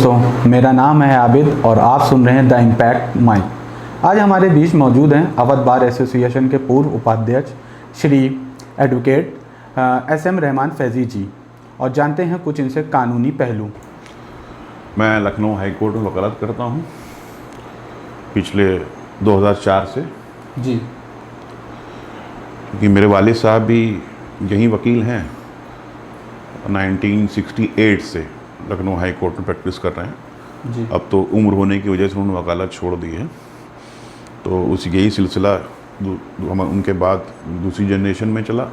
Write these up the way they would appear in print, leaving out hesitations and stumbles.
दोस्तों, मेरा नाम है आबिद और आप सुन रहे हैं द इम्पैक्ट माइक। आज हमारे बीच मौजूद हैं अवध बार एसोसिएशन के पूर्व उपाध्यक्ष श्री एडवोकेट SM रहमान फैज़ी जी, और जानते हैं कुछ इनसे कानूनी पहलू। मैं लखनऊ हाई कोर्ट में वकालत करता हूं पिछले 2004 से जी। क्योंकि मेरे वालिद साहब भी यहीं वकील हैं। 1968 से लखनऊ हाई कोर्ट में प्रैक्टिस कर रहे हैं जी। अब तो उम्र होने की वजह से उन्होंने वकालत छोड़ दी है, तो उस यही सिलसिला हम उनके बाद दूसरी जनरेशन में चला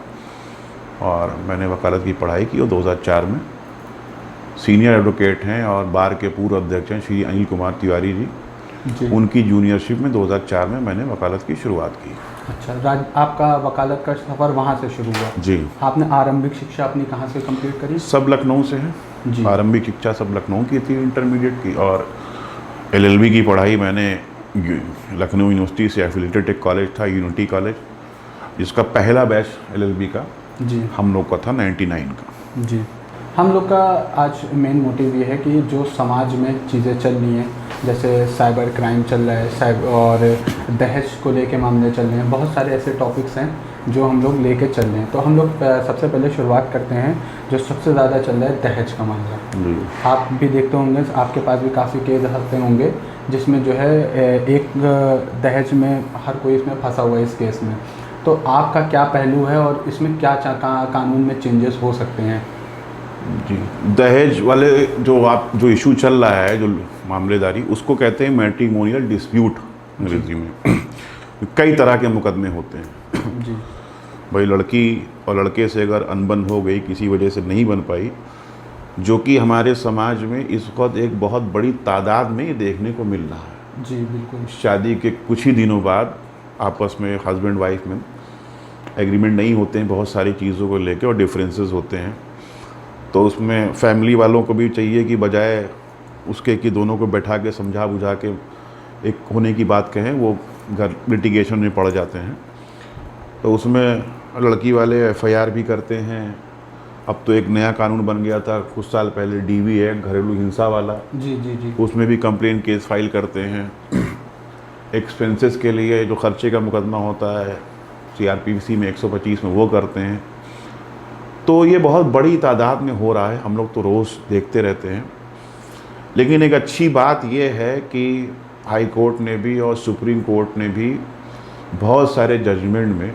और मैंने वकालत की पढ़ाई की और 2004 में सीनियर एडवोकेट हैं और बार के पूर्व अध्यक्ष हैं श्री अनिल कुमार तिवारी जी। उनकी जूनियरशिप में 2004 में मैंने वकालत की शुरुआत की। अच्छा, आपका वकालत का सफ़र वहाँ से शुरू हुआ? जी। आपने आरंभिक शिक्षा अपनी कहाँ से कंप्लीट करी? सब लखनऊ से है जी। आरंभिक शिक्षा सब लखनऊ की थी, इंटरमीडिएट की, और LLB की पढ़ाई मैंने लखनऊ यूनिवर्सिटी से एफिलिएटेड एक कॉलेज था, यूनिटी कॉलेज, जिसका पहला बैच LLB का जी हम लोग का था 99 का जी। हम लोग का आज मेन मोटिव ये है कि जो समाज में चीज़ें चल रही हैं, जैसे साइबर क्राइम चल रहा है, और दहेज को लेके मामले चल रहे हैं, बहुत सारे ऐसे टॉपिक्स हैं जो हम लोग लेके चल रहे हैं। तो हम लोग सबसे पहले शुरुआत करते हैं जो सबसे ज़्यादा चल रहा है, दहेज का मामला। आप भी देखते होंगे, आपके पास भी काफ़ी केस आते होंगे जिसमें जो है एक दहेज में हर कोई इसमें फंसा हुआ है इस केस में। तो आपका क्या पहलू है और इसमें क्या कानून में चेंजेस हो सकते हैं? जी, दहेज वाले जो इशू चल रहा है, जो मामलेदारी, उसको कहते हैं मैट्रिमोनियल डिस्प्यूट अंग्रेजी में। कई तरह के मुकदमे होते हैं जी। भाई, लड़की और लड़के से अगर अनबन हो गई, किसी वजह से नहीं बन पाई, जो कि हमारे समाज में इस वक्त एक बहुत बड़ी तादाद में देखने को मिल रहा है। जी बिल्कुल। शादी के कुछ ही दिनों बाद आपस में हस्बैंड वाइफ में एग्रीमेंट नहीं होते हैं बहुत सारी चीज़ों को लेकर, और डिफरेंसेस होते हैं। तो उसमें फैमिली वालों को भी चाहिए कि बजाय उसके कि दोनों को बैठा के समझा बुझा के एक होने की बात कहें, वो घर लिटिगेशन में पड़ जाते हैं। तो उसमें लड़की वाले FIR भी करते हैं। अब तो एक नया कानून बन गया था कुछ साल पहले, DV है, घरेलू हिंसा वाला। जी जी जी। उसमें भी कंप्लेंट केस फाइल करते हैं। एक्सपेंसेस के लिए जो खर्चे का मुकदमा होता है CRPC में 125 में, वो करते हैं। तो ये बहुत बड़ी तादाद में हो रहा है, हम लोग तो रोज़ देखते रहते हैं। लेकिन एक अच्छी बात ये है कि हाई कोर्ट ने भी और सुप्रीम कोर्ट ने भी बहुत सारे जजमेंट में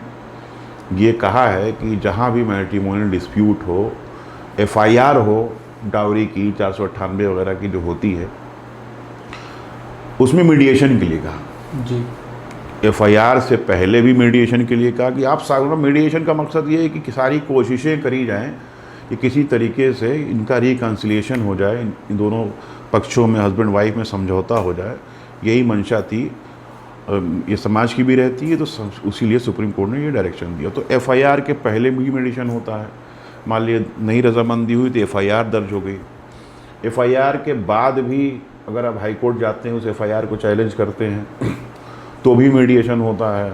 ये कहा है कि जहाँ भी मैट्रिमोनियल डिस्प्यूट हो, FIR हो डाउरी की 498 वगैरह की जो होती है, उसमें मीडिएशन के लिए कहा जी। FIR से पहले भी मीडिएशन के लिए कहा कि आप सारा मीडिएशन का मकसद ये है कि सारी कोशिशें करी जाएं कि किसी तरीके से इनका रिकन्सिलिएशन हो जाए, इन दोनों पक्षों में, हस्बैंड वाइफ में समझौता हो जाए। यही मंशा थी, ये समाज की भी रहती है, तो उसीलिए सुप्रीम कोर्ट ने ये डायरेक्शन दिया। तो FIR के पहले भी मीडिएशन होता है। मान लिया नहीं रजामंदी हुई तो FIR दर्ज हो गई। FIR के बाद भी अगर आप हाई कोर्ट जाते हैं, उस FIR को चैलेंज करते हैं, तो भी मीडिएशन होता है।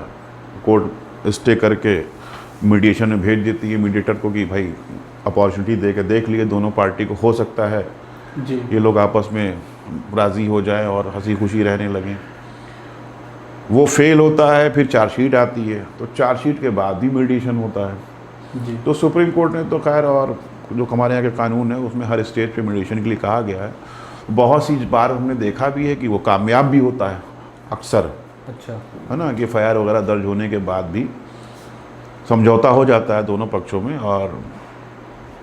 कोर्ट स्टे करके मीडिएशन में भेज देती है मीडिएटर को कि भाई अपॉर्चुनिटी दे के देख लिए, दोनों पार्टी को हो सकता है जी ये लोग आपस में राज़ी हो जाए और हंसी खुशी रहने लगें। वो फेल होता है, फिर चार्जशीट आती है, तो चार्जशीट के बाद भी मीडिएशन होता है जी। तो सुप्रीम कोर्ट ने तो खैर, और जो हमारे यहाँ के कानून है उसमें हर स्टेज पे मीडिएशन के लिए कहा गया है। बहुत सी बार हमने देखा भी है कि वो कामयाब भी होता है अक्सर। अच्छा, है ना, कि FIR वगैरह दर्ज होने के बाद भी समझौता हो जाता है दोनों पक्षों में और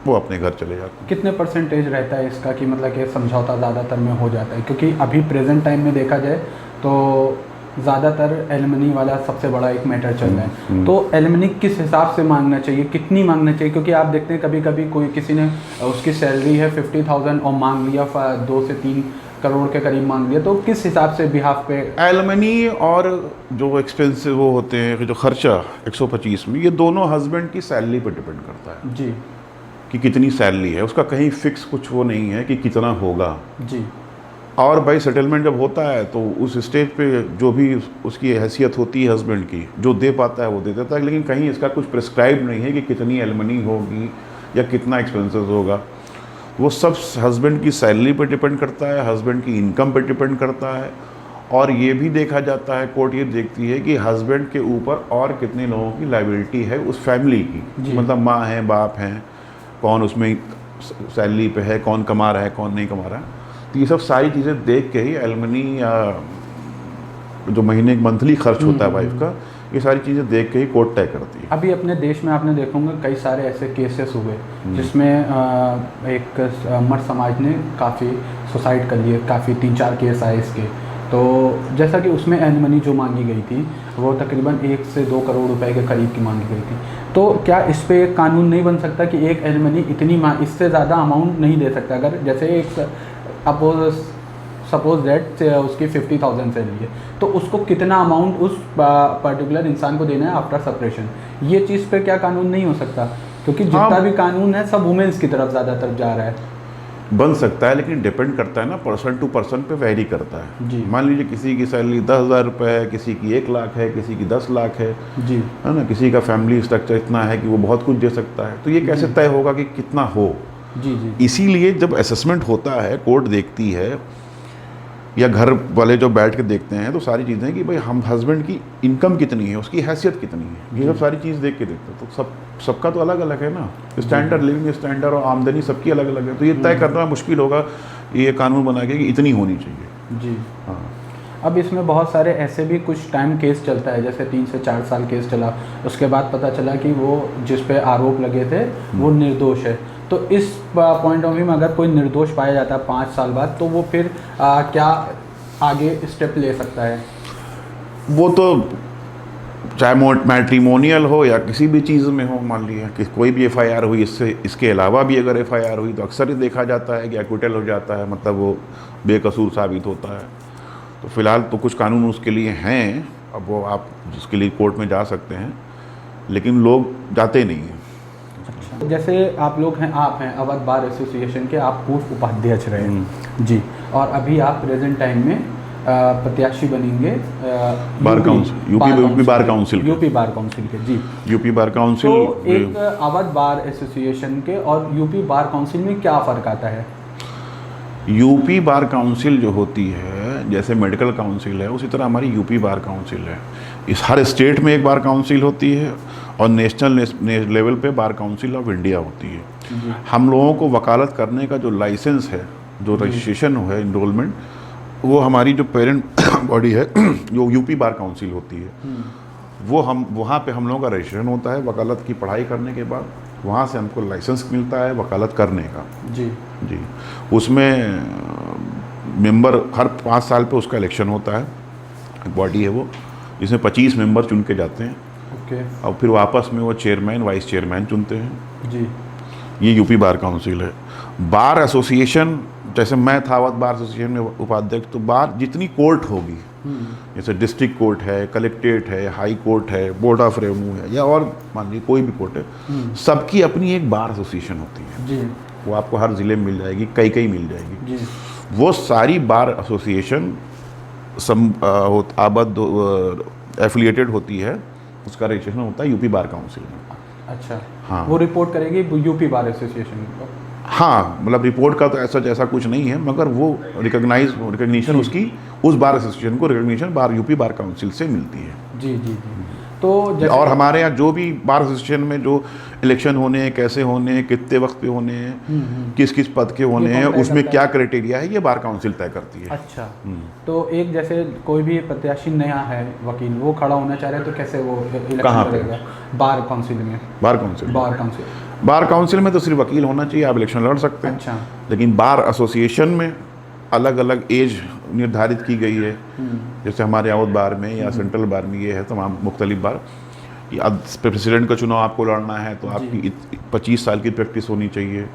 वो अपने घर चले जाते हैं। कितने परसेंटेज रहता है इसका कि मतलब कि समझौता ज़्यादातर में हो जाता है? क्योंकि अभी प्रेजेंट टाइम में देखा जाए तो ज़्यादातर एलिमनी वाला सबसे बड़ा एक मैटर चल रहा है। तो एलिमनी किस हिसाब से मांगना चाहिए, कितनी मांगना चाहिए? क्योंकि आप देखते हैं कभी कभी कोई किसी ने उसकी सैलरी है 50,000 और मांग लिया 2 से 3 करोड़ के करीब मांग लिया, तो किस हिसाब से बिहाफ पे? एलिमनी और जो एक्सपेंसिव वो होते हैं, जो खर्चा 125 में, ये दोनों हस्बैंड की सैलरी पर डिपेंड करता है जी, कि कितनी सैलरी है। उसका कहीं फिक्स कुछ वो नहीं है कि कितना होगा जी। और भाई सेटलमेंट जब होता है तो उस स्टेज पे जो भी उसकी हैसियत होती है हस्बैंड की, जो दे पाता है वो दे देता है। लेकिन कहीं इसका कुछ प्रिस्क्राइब नहीं है कि कितनी एलिमनी होगी या कितना एक्सपेंसेस होगा। वो सब हस्बैंड की सैलरी पर डिपेंड करता है, हस्बैंड की इनकम पर डिपेंड करता है। और ये भी देखा जाता है, कोर्ट ये देखती है कि हस्बैंड के ऊपर और कितने लोगों की लायबिलिटी है उस फैमिली की, मतलब माँ हैं, बाप हैं, कौन उसमें सैलरी पे है, कौन कमा रहा है, कौन नहीं कमा रहा है। तो ये सब सारी चीज़ें देख के ही एलिमनी या जो महीने मंथली खर्च होता है वाइफ का, ये सारी चीज़ें देख के ही कोर्ट तय करती है। अभी अपने देश में आपने देखोगे कई सारे ऐसे केसेस हुए जिसमें एक मर्द समाज ने काफ़ी सुसाइड कर लिए, काफ़ी 3-4 केस आए इसके। तो जैसा कि उसमें एलिमनी जो मांगी गई थी वो तकरीबन 1 से 2 करोड़ रुपए के करीब की मांगी गई थी। तो क्या इस पे एक कानून नहीं बन सकता कि एक एलिमनी इतनी इससे ज़्यादा अमाउंट नहीं दे सकता? अगर जैसे एक सपोज दैट उसकी 50,000 सैलरी है, तो उसको कितना अमाउंट उस पर्टिकुलर इंसान को देना है आफ्टर सेपरेशन, ये चीज़ पे क्या कानून नहीं हो सकता? क्योंकि जितना भी कानून है सब वुमेन्स की तरफ ज़्यादातर जा रहा है। बन सकता है, लेकिन डिपेंड करता है ना, पर्सन टू पर्सन पे वेरी करता है जी। मान लीजिए किसी की सैलरी 10,000 रुपये है, किसी की 1 लाख है, किसी की 10 लाख है जी, है ना, किसी का फैमिली स्ट्रक्चर इतना है कि वो बहुत कुछ दे सकता है। तो ये कैसे तय होगा कि कितना हो? जी जी। इसीलिए जब असेसमेंट होता है, कोर्ट देखती है या घर वाले जो बैठ के देखते हैं, तो सारी चीज़ें कि भाई हम हस्बैंड की इनकम कितनी है, उसकी हैसियत कितनी है, ये सब सारी चीज़ देख के देखते हैं। तो सबका तो अलग अलग है ना, स्टैंडर्ड लिविंग स्टैंडर्ड और आमदनी सबकी अलग अलग है। तो ये तय करना मुश्किल होगा ये कानून बना के कि इतनी होनी चाहिए। जी हाँ। अब इसमें बहुत सारे ऐसे भी कुछ टाइम केस चलता है, जैसे 3 से 4 साल केस चला, उसके बाद पता चला कि वो जिस पे आरोप लगे थे वो निर्दोष है। तो इस पॉइंट ऑफ व्यू में अगर कोई निर्दोष पाया जाता है 5 साल बाद, तो वो फिर क्या आगे स्टेप ले सकता है? वो तो चाहे मैट्रिमोनियल हो या किसी भी चीज़ में हो, मान लिया कि कोई भी एफआईआर हुई, इसके अलावा भी अगर एफआईआर हुई तो अक्सर ही देखा जाता है कि एक्विटल हो जाता है, मतलब वो बेकसूर साबित होता है। तो फिलहाल तो कुछ कानून उसके लिए हैं, अब वो आप जिसके लिए कोर्ट में जा सकते हैं, लेकिन लोग जाते नहीं हैं। अच्छा, जैसे आप लोग हैं, आप हैं अवध बार एसोसिएशन के, आप पूर्व उपाध्यक्ष रहे हैं जी, और अभी आप प्रेजेंट टाइम में प्रत्याशी बनेंगे bar council, UP bar council के जी, यूपी बार काउंसिल। तो एक अवध बार एसोसिएशन के और यूपी बार काउंसिल में क्या फ़र्क आता है? यूपी बार काउंसिल जो होती है, जैसे मेडिकल काउंसिल है, उसी तरह हमारी यूपी बार काउंसिल है। इस हर स्टेट में एक बार काउंसिल होती है और नेशनल लेवल पे बार काउंसिल ऑफ इंडिया होती है। हम लोगों को वकालत करने का जो लाइसेंस है, जो रजिस्ट्रेशन है, इनरोलमेंट, वो हमारी जो पेरेंट बॉडी है जो यूपी बार काउंसिल होती है, वो हम वहाँ पे हम लोगों का रजिस्ट्रेशन होता है। वकालत की पढ़ाई करने के बाद वहाँ से हमको लाइसेंस मिलता है वकालत करने का। जी जी, उसमें मेंबर हर 5 साल पे उसका इलेक्शन होता है। एक बॉडी है वो, जिसमें 25 मेंबर चुन के जाते हैं। ओके। और फिर वापस में वो चेयरमैन वाइस चेयरमैन चुनते हैं। जी, ये यूपी बार काउंसिल है। बार एसोसिएशन, जैसे मैं था अवध बार एसोसिएशन में उपाध्यक्ष, तो बार जितनी कोर्ट होगी, जैसे डिस्ट्रिक्ट कोर्ट है, कलेक्ट्रेट है, हाई कोर्ट है, बोर्ड ऑफ रेवेन्यू है, या और मान लीजिए कोई भी कोर्ट है, सबकी अपनी एक बार एसोसिएशन होती है। जी, वो आपको हर ज़िले में मिल जाएगी, कई मिल जाएगी। जी, वो सारी बार एसोसिएशन आबद एफिलिएटेड होती है, उसका रजिस्ट्रेशन होता है यूपी बार काउंसिल में। अच्छा, हाँ। वो रिपोर्ट करेगी यूपी बार एसोसिएशन को? हाँ, मतलब रिपोर्ट का तो ऐसा कुछ नहीं है, मगर वो रिकग्निशन उसकी उस बार एसोसिएशन को रिकग्निशन यूपी बार काउंसिल से मिलती है। जी जी जी। तो और हमारे यहाँ जो भी बार एसोसिएशन में जो इलेक्शन होने हैं, कैसे होने हैं, कितने वक्त पे होने हैं, किस किस पद के होने हैं, उसमें क्या क्राइटेरिया है, ये बार काउंसिल तय करती है। अच्छा, तो एक जैसे कोई भी प्रत्याशी नया है वकील, वो खड़ा होना चाह रहे हैं, तो कैसे वो इलेक्शन करेगा? बार काउंसिल में? बार काउंसिल में तो सिर्फ वकील होना चाहिए, आप इलेक्शन लड़ सकते हैं। अच्छा। लेकिन बार एसोसिएशन में अलग अलग एज निर्धारित की गई है। जैसे हमारे अवध बार में या सेंट्रल बार में ये है, तमाम मुख्तलिफ बार, प्रेसिडेंट का चुनाव आपको लड़ना है तो आपकी 25 साल की प्रैक्टिस होनी चाहिए।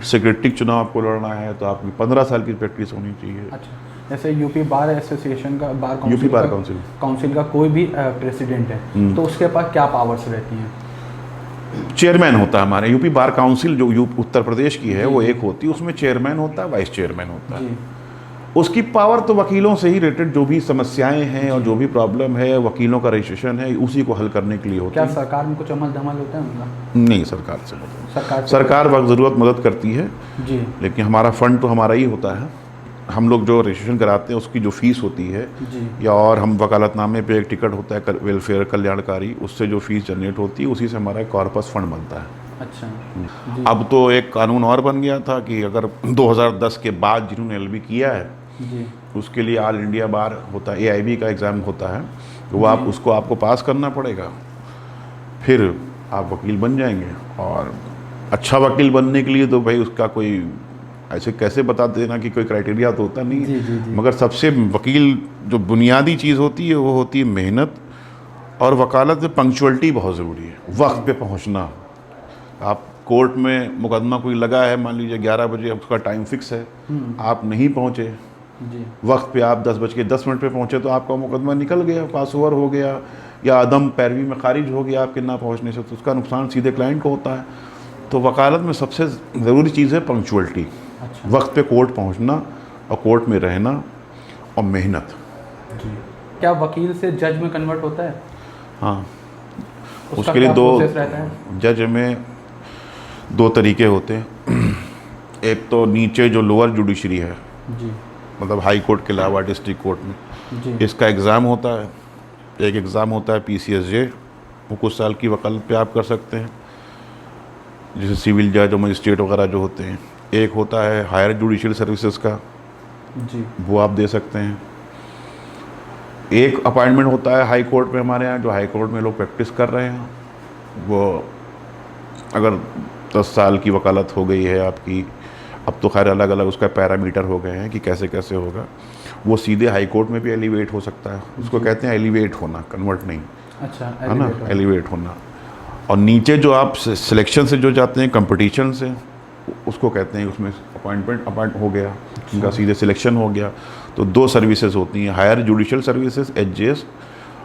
सेक्रेटरी चुनाव आपको लड़ना है तो आपकी 15 साल की प्रैक्टिस होनी चाहिए। अच्छा, जैसे यूपी बार एसोसिएशन का यूपी बार काउंसिल का कोई भी प्रेसिडेंट है, तो उसके पास क्या पावर्स रहती हैं? चेयरमैन होता है हमारे यूपी बार काउंसिल जो उत्तर प्रदेश की है, वो एक होती है, उसमें चेयरमैन होता है, वाइस चेयरमैन होता है। उसकी पावर तो वकीलों से ही रिलेटेड जो भी समस्याएं हैं और जो भी प्रॉब्लम है, वकीलों का रजिस्ट्रेशन है, उसी को हल करने के लिए होती क्या है। सरकार में कुछ अमल धमल होता है उनका? नहीं, सरकार से सरकार वक्त ज़रूरत मदद करती है जी, लेकिन हमारा फंड तो हमारा ही होता है। हम लोग जो रजिस्ट्रेशन कराते हैं उसकी जो फीस होती है जी, या और हम वकालतनामे पे एक टिकट होता है वेलफेयर कल्याणकारी, उससे जो फीस जनरेट होती है उसी से हमारा कॉर्पस फंड बनता है। अच्छा जी, अब तो एक कानून और बन गया था कि अगर 2010 के बाद जिन्होंने एलएलबी किया है जी, उसके लिए ऑल इंडिया बार होता है, एआईबी का एग्ज़ाम होता है, तो वो आप उसको आपको पास करना पड़ेगा, फिर आप वकील बन जाएंगे। और अच्छा वकील बनने के लिए तो भाई उसका कोई ऐसे कैसे बता देना कि कोई क्राइटेरिया तो होता नहीं जी, है, जी, जी। मगर सबसे वकील जो बुनियादी चीज़ होती है वो होती है मेहनत, और वकालत में पंक्चुअलिटी बहुत ज़रूरी है, वक्त पे पहुंचना। आप कोर्ट में मुकदमा कोई लगा है, मान लीजिए 11 बजे उसका टाइम फिक्स है, आप नहीं पहुंचे जी, वक्त पे, आप 10:10 पे पहुंचे तो आपका मुकदमा निकल गया, पास ओवर हो गया, या अदम पैरवी में खारिज हो गया आपके ना पहुंचने से, तो उसका नुकसान सीधे क्लाइंट को होता है। तो वकालत में सबसे ज़रूरी चीज़ है पंक्चुअलिटी, अच्छा वक्त पे कोर्ट पहुंचना और कोर्ट में रहना और मेहनत। जी। क्या वकील से जज में कन्वर्ट होता है? हाँ, उसका उसके लिए क्या दो प्रोसेस रहता है? जज में 2 तरीके होते हैं। एक तो नीचे जो लोअर जुडिशरी है, जी, मतलब हाई कोर्ट के अलावा डिस्ट्रिक्ट कोर्ट में, जी, इसका एग्ज़ाम होता है। एक एग्ज़ाम होता है PCSJ, वो कुछ साल की वकालत पे आप कर सकते हैं, जैसे सिविल जज और मजिस्ट्रेट वगैरह जो होते हैं। एक होता है हायर जुडिशियल सर्विसेज का, जी, वो आप दे सकते हैं। एक अपॉइंटमेंट होता है हाई कोर्ट में हमारे यहाँ, जो हाई कोर्ट में लोग प्रैक्टिस कर रहे हैं, वो अगर 10 साल की वकालत हो गई है आपकी, अब तो खैर अलग अलग उसका पैरामीटर हो गए हैं कि कैसे कैसे होगा, वो सीधे हाई कोर्ट में भी एलिवेट हो सकता है। उसको कहते हैं एलिवेट होना, कन्वर्ट नहीं, अच्छा, है ना, elevator। एलिवेट होना। और नीचे जो आप सिलेक्शन से जो जाते हैं, कंपटीशन से, उसको कहते हैं उसमें अपॉइंट हो गया, उनका सीधे सिलेक्शन हो गया। तो 2 सर्विसेज होती हैं, हायर जुडिशियल सर्विसेज HJS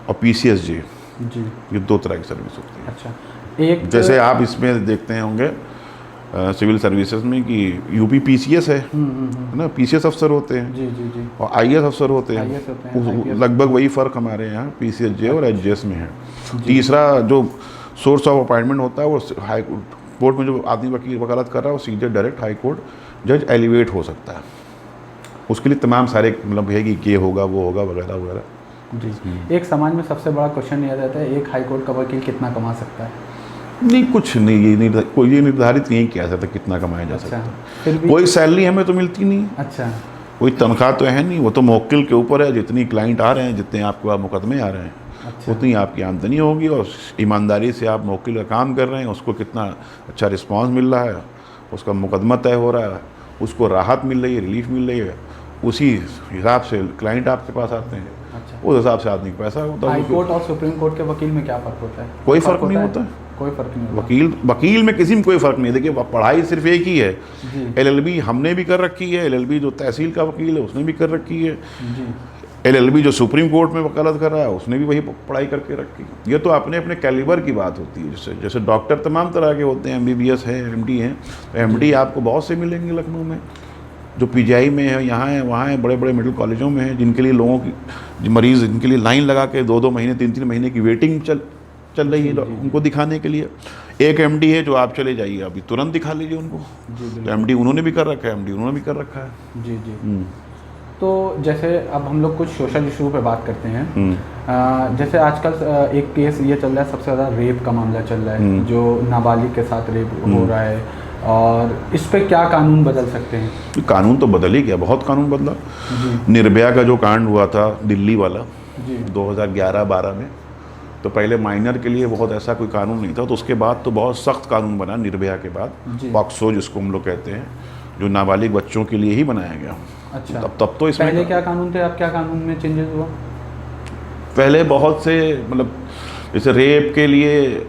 और PCSJ, जी, ये 2 तरह की सर्विस होती है। अच्छा। एक जैसे आप इसमें देखते हैं होंगे सिविल सर्विसेज में कि UP PCS है ना, PCS अफसर होते हैं जी, जी, जी, और IAS अफसर होते हैं, IAS होते हैं, IPS लगभग वही फ़र्क हमारे यहाँ PCSJ और HJS में है। तीसरा जो सोर्स ऑफ अपॉइंटमेंट होता है वो हाई कोर्ट में जो आदमी वकील वकालत कर रहा है वो सीधे डायरेक्ट हाई कोर्ट जज एलिवेट हो सकता है। उसके लिए तमाम सारे मतलब है कि ये होगा वो होगा वगैरह वगैरह। जी। एक समाज में सबसे बड़ा क्वेश्चन यह रहता है, एक हाई कोर्ट का वकील कितना कमा सकता है? नहीं, कुछ नहीं, ये निर्धारित नहीं किया जाता कितना कमाया जा सकता अच्छा, है। फिर भी कोई सैलरी हमें तो मिलती नहीं, अच्छा, कोई तनख्वाह तो है नहीं, वो तो मौकिल के ऊपर है, जितनी क्लाइंट आ रहे हैं, जितने आपके पास मुकदमे आ रहे हैं, अच्छा, उतनी आपकी आमदनी होगी। और ईमानदारी से आप मौकिल का काम कर रहे हैं, उसको कितना अच्छा रिस्पांस मिल रहा है, उसका मुकदमा तय हो रहा है, उसको राहत मिल रही है, रिलीफ मिल रही है, उसी हिसाब से क्लाइंट आपके पास आते हैं, अच्छा। उस हिसाब से आदमी को पैसा होता हाई है। कोर्ट और सुप्रीम कोर्ट के वकील में क्या फ़र्क होता है? कोई फ़र्क नहीं होता है। कोई फ़र्क नहीं होता। वकील में किसी में कोई फ़र्क नहीं। देखिए, पढ़ाई सिर्फ एक ही है। जी, LLB हमने भी कर रखी है, LLB जो तहसील का वकील है उसने भी कर रखी है, जी, LLB जो सुप्रीम कोर्ट में वकालत कर रहा है उसने भी वही पढ़ाई करके रखी। ये तो अपने अपने कैलिबर की बात होती है। जैसे जैसे डॉक्टर तमाम तरह के होते हैं, MBBS है, MD हैं, तो MD आपको बहुत से मिलेंगे लखनऊ में, जो PGI में है, यहाँ है, वहाँ है, बड़े बड़े मेडिकल कॉलेजों में है, जिनके लिए लोगों की मरीज़ इनके लिए लाइन लगा के 2-2 महीने 3-3 महीने की वेटिंग चल रही है उनको दिखाने के लिए। एक MD है जो आप चले जाइए अभी तुरंत दिखा लीजिए उनको, जी, तो MD उन्होंने भी कर रखा है, MD उन्होंने भी कर रखा है। जी, जी। तो जैसे अब हम लोग कुछ सोशल इशू पे बात करते हैं। जैसे आजकल एक केस ये चल रहा है, सबसे ज़्यादा रेप का मामला चल रहा है, जो नाबालिग के साथ रेप हो रहा है, और इस पे क्या कानून बदल सकते हैं? कानून तो बदल ही गया, बहुत कानून बदला। जी, निर्भया का जो कांड हुआ था दिल्ली वाला जी, 2011-12 में, तो पहले माइनर के लिए बहुत ऐसा कोई कानून नहीं था, तो उसके बाद तो बहुत सख्त कानून बना निर्भया के बाद, जी। पॉक्सो जिसको हम लोग कहते हैं, जो नाबालिग बच्चों के लिए ही बनाया गया। अच्छा। तब तो इसमें पहले क्या कानून थे, अब क्या कानून में चेंजेस हुआ? पहले बहुत से मतलब जैसे रेप के लिए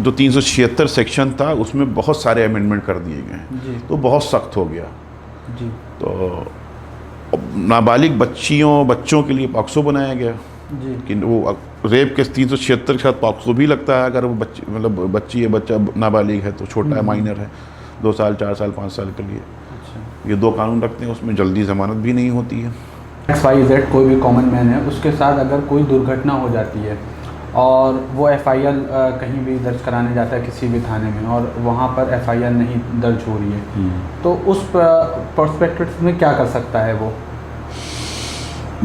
जो 376 सेक्शन था उसमें बहुत सारे अमेंडमेंट कर दिए गए हैं, जी, तो बहुत सख्त हो गया। जी, तो अब नाबालिग बच्चों के लिए पॉक्सो बनाया गया जी, कि वो रेप के 376 के साथ पॉक्सो भी लगता है अगर वो बच्ची है, बच्चा नाबालिग है तो, छोटा है, माइनर है, 2 साल 4 साल 5 साल के लिए। अच्छा। ये 2 कानून रखते हैं, उसमें जल्दी ज़मानत भी नहीं होती है। XYZ कोई भी कॉमन मैन है, उसके साथ अगर कोई दुर्घटना हो जाती है और वो FIR कहीं भी दर्ज कराने जाता है किसी भी थाने में और वहाँ पर FIR नहीं दर्ज हो रही है, तो उस पर्सपेक्टिव में क्या कर सकता है वो?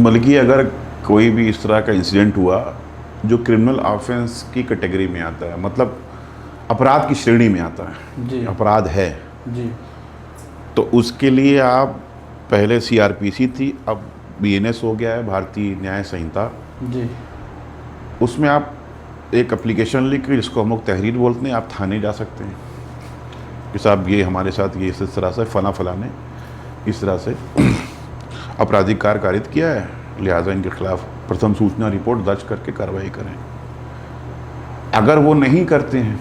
बल्कि अगर कोई भी इस तरह का इंसिडेंट हुआ जो क्रिमिनल ऑफेंस की कैटेगरी में आता है, मतलब अपराध की श्रेणी में आता है, जी अपराध है, जी तो उसके लिए आप पहले CRPC थी, अब BNS हो गया है, भारतीय न्याय संहिता। जी उसमें आप एक एप्लीकेशन लिख के, जिसको हम लोग तहरीर बोलते हैं, आप थाने जा सकते हैं कि साहब ये हमारे साथ ये इस तरह से फला ने इस तरह से आपराधिक कार्य कारित किया है, लिहाजा इनके खिलाफ प्रथम सूचना रिपोर्ट दर्ज करके कार्रवाई करें। अगर वो नहीं करते हैं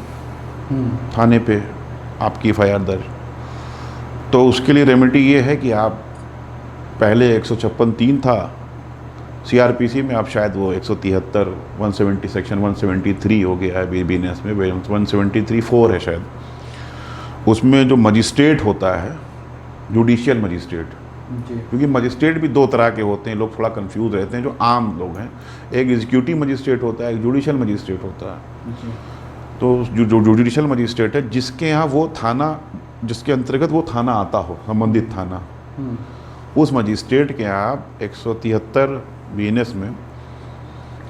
थाने पे आपकी FIR दर्ज, तो उसके लिए रेमेडी ये है कि आप पहले 156(3) था CRPC में, आप शायद वो 173, 170 सेक्शन 173 हो गया है BNS में, 173(4) है शायद। उसमें जो मजिस्ट्रेट होता है, जुडिशियल मजिस्ट्रेट, जी क्योंकि मजिस्ट्रेट भी 2 तरह के होते हैं, लोग थोड़ा कंफ्यूज रहते हैं, जो आम लोग हैं। एक एग्जीक्यूटिव मजिस्ट्रेट होता है, एक जुडिशियल मजिस्ट्रेट होता है। जी तो जो जुडिशियल मजिस्ट्रेट है, जिसके यहाँ वो थाना, जिसके अंतर्गत वो थाना आता हो, संबंधित थाना, उस मजिस्ट्रेट के यहाँ आप 173 BNS में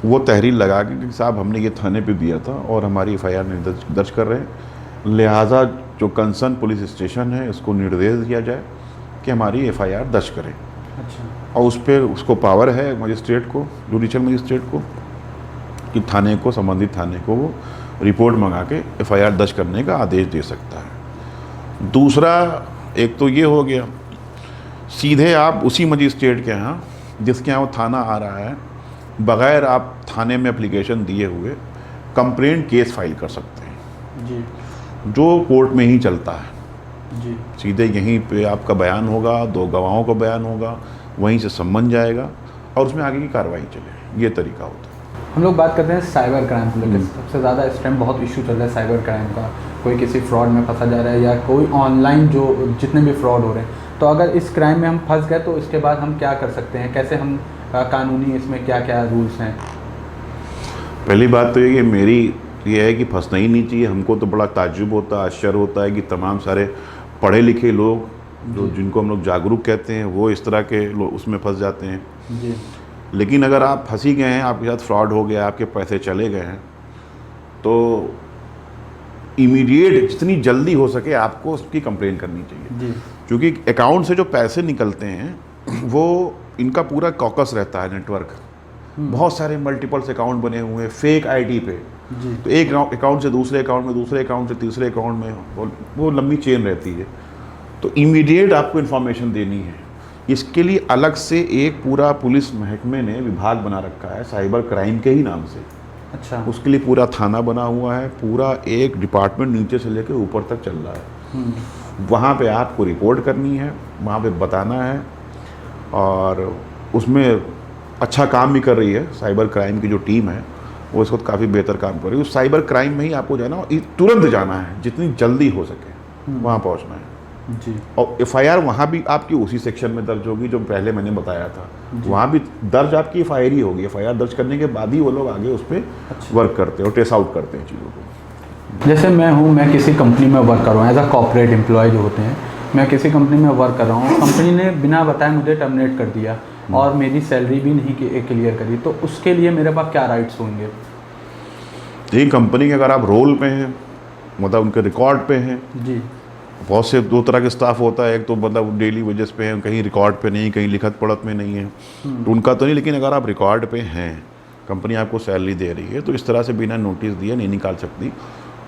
वो तहरीर लगा के कि साहब हमने ये थाने पे दिया था और हमारी FIR नहीं दर्ज कर रहे हैं, लिहाजा जो कंसर्न पुलिस स्टेशन है इसको निर्देश दिया जाए कि हमारी FIR दर्ज करें। अच्छा, और उस पर उसको पावर है मजिस्ट्रेट को, जुडिशियल मजिस्ट्रेट को, कि थाने को, संबंधित थाने को वो रिपोर्ट मंगा के FIR दर्ज करने का आदेश दे सकता है। दूसरा, एक तो ये हो गया, सीधे आप उसी मजिस्ट्रेट के यहाँ जिसके यहाँ वो थाना आ रहा है, बग़ैर आप थाने में एप्लीकेशन दिए हुए कंप्लेंट केस फाइल कर सकते हैं, जी जो कोर्ट में ही चलता है। जी सीधे यहीं पे आपका बयान होगा, 2 गवाहों का बयान होगा, वहीं से सम्मन जाएगा और उसमें आगे की कार्रवाई चले। ये तरीका होता है। हम लोग बात करते हैं साइबर क्राइम को लेकर। सबसे ज़्यादा इस टाइम बहुत इशू चल रहा है साइबर क्राइम का। कोई किसी फ्रॉड में फंसा जा रहा है या कोई ऑनलाइन जो जितने भी फ्रॉड हो रहे हैं, तो अगर इस क्राइम में हम फंस गए तो इसके बाद हम क्या कर सकते हैं? कैसे हम कानूनी इसमें क्या क्या रूल्स हैं? पहली बात तो ये कि मेरी ये है कि फंसना ही नहीं चाहिए। हमको तो बड़ा ताज्जुब होता है, आश्चर्य होता है कि तमाम सारे पढ़े लिखे लोग, जो जिनको हम लोग जागरूक कहते हैं, वो इस तरह के उसमें फंस जाते हैं। जी लेकिन अगर आप फंसी गए हैं, आपके साथ फ्रॉड हो गया, आपके पैसे चले गए हैं, तो इमीडिएट जितनी जल्दी हो सके आपको उसकी कंप्लेन करनी चाहिए। जी क्योंकि अकाउंट से जो पैसे निकलते हैं वो इनका पूरा कॉकस रहता है, नेटवर्क, बहुत सारे मल्टीपल्स अकाउंट बने हुए हैं फेक आईडी पे। जी तो एक अकाउंट से दूसरे अकाउंट में, दूसरे अकाउंट से तीसरे अकाउंट में, वो लंबी चेन रहती है। तो इमीडिएट आपको इन्फॉर्मेशन देनी है। इसके लिए अलग से एक पूरा पुलिस महकमे ने विभाग बना रखा है, साइबर क्राइम के ही नाम से। अच्छा, उसके लिए पूरा थाना बना हुआ है, पूरा एक डिपार्टमेंट नीचे से लेकर ऊपर तक चल रहा है। वहाँ पे आपको रिपोर्ट करनी है, वहाँ पे बताना है, और उसमें अच्छा काम भी कर रही है साइबर क्राइम की जो टीम है, वो इस वक्त काफ़ी बेहतर काम कर रही है। उस साइबर क्राइम में ही आपको जाना, तुरंत जाना है, जितनी जल्दी हो सके वहाँ पहुँचना है। जी और FIR वहाँ भी आपकी उसी सेक्शन में दर्ज होगी जो पहले मैंने बताया था। वहाँ भी दर्ज आपकी FIR ही होगी। FIR दर्ज करने के बाद ही वो लोग आगे उस पर वर्क करते हैं और ट्रेस आउट करते हैं चीज़ों को। जैसे मैं किसी कंपनी में वर्क कर रहा हूँ, एज अ कॉर्पोरेट एम्प्लॉय जो होते हैं, मैं किसी कंपनी में वर्क कर रहा हूँ, कंपनी ने बिना बताए मुझे टर्मिनेट कर दिया और मेरी सैलरी भी नहीं क्लियर करी, तो उसके लिए मेरे पास क्या राइट्स होंगे? यही कंपनी के अगर आप रोल पे हैं, मतलब उनके रिकॉर्ड पे हैं, जी बहुत से 2 तरह के स्टाफ होता है। एक तो मतलब डेली वेजेस पे हैं, कहीं रिकॉर्ड पे नहीं, कहीं लिखत पढ़त में नहीं है, तो उनका तो नहीं। लेकिन अगर आप रिकॉर्ड पे हैं, कंपनी आपको सैलरी दे रही है, तो इस तरह से बिना नोटिस दिए नहीं निकाल सकती।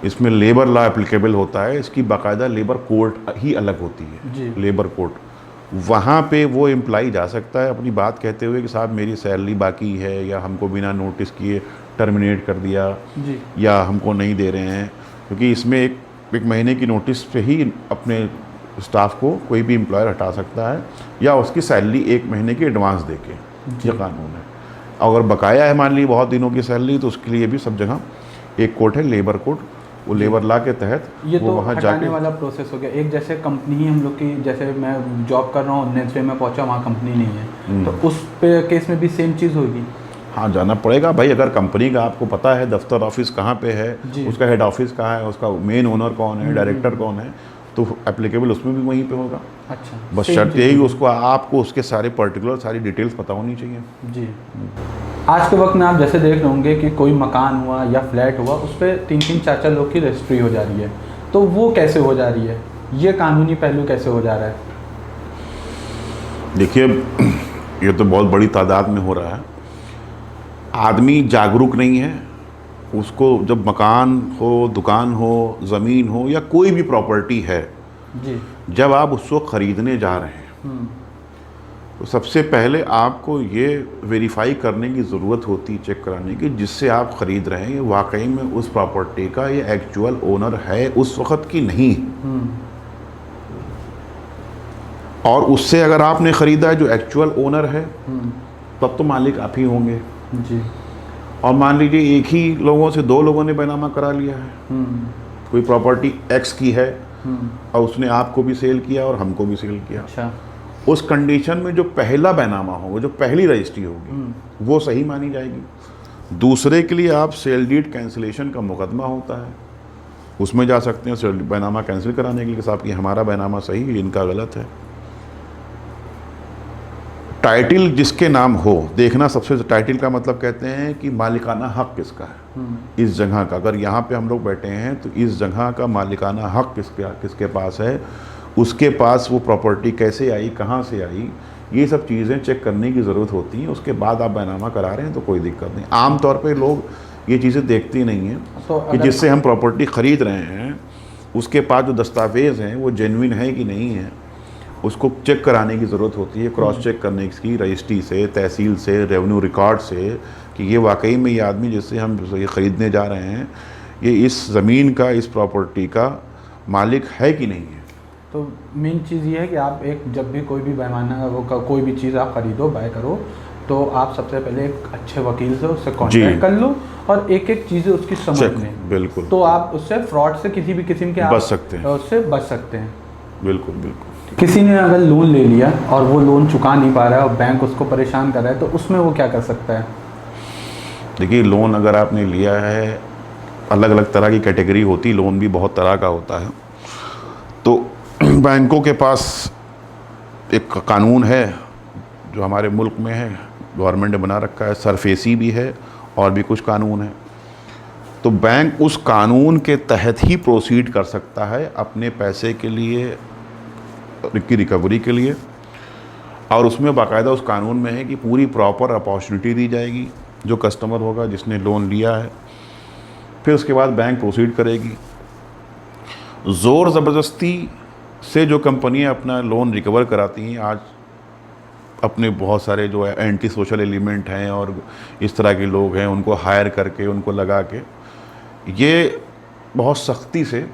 इसमें लेबर लॉ एप्लीकेबल होता है, इसकी बाकायदा लेबर कोर्ट ही अलग होती है, लेबर कोर्ट। वहाँ पे वो एम्प्लॉई जा सकता है अपनी बात कहते हुए कि साहब मेरी सैलरी बाकी है, या हमको बिना नोटिस किए टर्मिनेट कर दिया, या हमको नहीं दे रहे हैं। क्योंकि इसमें एक महीने की नोटिस पे ही अपने स्टाफ को कोई भी एम्प्लॉयर हटा सकता है, या उसकी सैलरी 1 महीने की एडवांस दे के, ये कानून है। अगर बकाया है मान ली बहुत दिनों की सैलरी, तो उसके लिए भी सब जगह एक कोर्ट है, लेबर कोर्ट, वो लेबर लॉ के तहत ये वो तो वहाँ हटाने जाके वाला प्रोसेस हो गया। एक जैसे कंपनी ही हम लोग की, जैसे मैं जॉब कर रहा हूँ, नेक्स्ट डे मैं पहुँचा वहाँ कंपनी नहीं है, तो उस पे केस में भी सेम चीज़ होगी? हाँ जाना पड़ेगा भाई। अगर कंपनी का आपको पता है दफ्तर ऑफिस कहाँ पे है, जी। उसका हेड ऑफिस कहाँ है, उसका मेन ओनर कौन है, डायरेक्टर कौन है, तो एप्लीकेबल उसमें भी वहीं पे होगा। अच्छा, बस सेम शर्त चीज़ यही होगी। उसको आपको उसके सारे पर्टिकुलर सारी डिटेल्स पता होनी चाहिए। जी। आज के वक्त में आप जैसे देख रहे होंगे कि कोई मकान हुआ या फ्लैट हुआ, उस पर 3-3 4-4 लोग की रजिस्ट्री हो जा रही है, तो वो कैसे हो जा रही है? ये कानूनी पहलू कैसे हो जा रहा है? देखिए ये तो बहुत बड़ी तादाद में हो रहा है। आदमी जागरूक नहीं है। उसको जब मकान हो, दुकान हो, ज़मीन हो या कोई भी प्रॉपर्टी है, जी। जब आप उसको ख़रीदने जा रहे हैं तो सबसे पहले आपको ये वेरीफाई करने की ज़रूरत होती है, चेक कराने की, जिससे आप ख़रीद रहे हैं ये वाकई में उस प्रॉपर्टी का ये एक्चुअल ओनर है उस वक़्त की नहीं। और उससे अगर आपने ख़रीदा है जो एक्चुअल ओनर है, तब तो मालिक आप ही होंगे। जी। और मान लीजिए एक ही लोगों से 2 लोगों ने बैनामा करा लिया है, कोई प्रॉपर्टी एक्स की है और उसने आपको भी सेल किया और हमको भी सेल किया। अच्छा। उस कंडीशन में जो पहला बैनामा होगा, जो पहली रजिस्ट्री होगी, वो सही मानी जाएगी। दूसरे के लिए आप सेल डीड कैंसिलेशन का मुकदमा होता है, उसमें जा सकते हैं सेल बैनामा कैंसिल कराने के लिए, साहब कि हमारा बैनामा सही है, इनका गलत है। टाइटल जिसके नाम हो देखना, सबसे टाइटल का मतलब कहते हैं कि मालिकाना हक किसका है इस जगह का। अगर यहाँ पे हम लोग बैठे हैं तो इस जगह का मालिकाना हक किसके पास है, उसके पास वो प्रॉपर्टी कैसे आई, कहाँ से आई, ये सब चीज़ें चेक करने की ज़रूरत होती हैं। उसके बाद आप बैनामा करा रहे हैं तो कोई दिक्कत नहीं। आम तौर पे लोग ये चीज़ें देखते नहीं हैं तो कि जिससे हम प्रॉपर्टी ख़रीद रहे हैं उसके पास जो दस्तावेज़ हैं वो जेन्युइन है कि नहीं है, उसको चेक कराने की ज़रूरत होती है, क्रॉस चेक करने की रजिस्ट्री से, तहसील से, रेवेन्यू रिकॉर्ड से, कि ये वाकई में ये आदमी जिससे हम ये ख़रीदने जा रहे हैं ये इस ज़मीन का, इस प्रॉपर्टी का मालिक है कि नहीं है। तो मेन चीज़ ये है कि आप जब भी कोई भी पैमाना कोई भी चीज़ आप ख़रीदो, बाय करो, तो आप सबसे पहले एक अच्छे वकील से उससे कांटेक्ट कर लो और एक एक चीज़ें उसकी समझ लें। बिल्कुल। तो आप उससे फ्रॉड से किसी भी किस्म के बच सकते हैं, उससे बच सकते हैं। बिल्कुल बिल्कुल। किसी ने अगर लोन ले लिया और वो लोन चुका नहीं पा रहा है और बैंक उसको परेशान कर रहा है, तो उसमें वो क्या कर सकता है? देखिए लोन अगर आपने लिया है, अलग अलग तरह की कैटेगरी होती, लोन भी बहुत तरह का होता है। तो बैंकों के पास एक कानून है जो हमारे मुल्क में है, गवर्नमेंट ने बना रखा है, सरफेसी भी है और भी कुछ कानून है। तो बैंक उस कानून के तहत ही प्रोसीड कर सकता है अपने पैसे के लिए की रिकवरी के लिए, और उसमें बाकायदा उस कानून में है कि पूरी प्रॉपर अपॉर्चुनिटी दी जाएगी जो कस्टमर होगा जिसने लोन लिया है। फिर उसके बाद बैंक प्रोसीड करेगी। ज़ोर ज़बरदस्ती से जो कंपनियां अपना लोन रिकवर कराती हैं, आज अपने बहुत सारे जो है एंटी सोशल एलिमेंट हैं और इस तरह के लोग हैं, उनको हायर करके, उनको लगा के, ये बहुत सख्ती से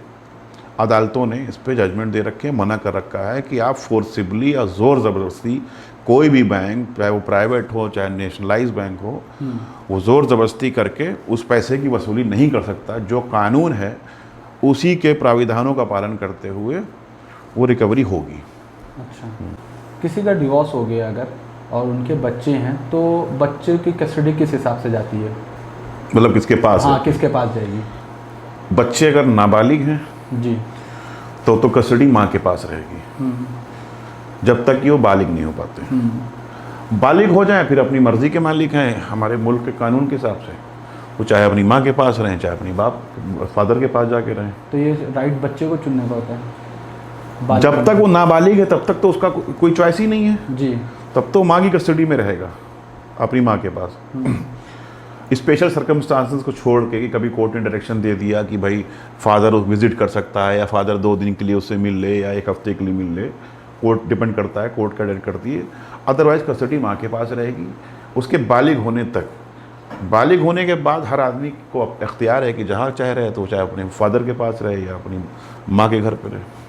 अदालतों ने इस पे जजमेंट दे रखे हैं, मना कर रखा है कि आप फोर्सिबली या ज़ोर ज़बरदस्ती कोई भी बैंक, चाहे वो प्राइवेट हो चाहे नेशनलाइज बैंक हो, वो ज़ोर ज़बरदस्ती करके उस पैसे की वसूली नहीं कर सकता। जो कानून है उसी के प्राविधानों का पालन करते हुए वो रिकवरी होगी। अच्छा। किसी का डिवोर्स हो गया अगर और उनके बच्चे हैं, तो बच्चे की कस्टडी किस हिसाब से जाती है? मतलब किसके पास? हाँ, किसके पास जाएगी? बच्चे अगर नाबालिग हैं जी, तो कस्टडी माँ के पास रहेगी जब तक कि वो बालिग नहीं हो पाते। बालिग हो जाए फिर अपनी मर्ज़ी के मालिक हैं हमारे मुल्क के कानून के हिसाब से, वो चाहे अपनी माँ के पास रहें चाहे अपनी फादर के पास जाके रहें। तो ये राइट बच्चे को चुनने का होता है? जब तक वो नाबालिग है तब तक तो उसका कोई चॉइस ही नहीं है जी। तब तो माँ की कस्टडी में रहेगा अपनी माँ के पास। स्पेशल सर्कमस्टांसेस को छोड़ के कि कभी कोर्ट ने डायरेक्शन दे दिया कि भाई फादर विजिट कर सकता है या फादर 2 दिन के लिए उससे मिल ले या 1 हफ्ते के लिए मिल ले, कोर्ट डिपेंड करता है, कोर्ट का डायरेक्ट करती है। अदरवाइज़ कस्टडी माँ के पास रहेगी उसके बालिग होने तक। बालिग होने के बाद हर आदमी को इख्तियार है कि जहाँ चाहे रहे, तो चाहे अपने फादर के पास रहे या अपनी माँ के घर पर रहे।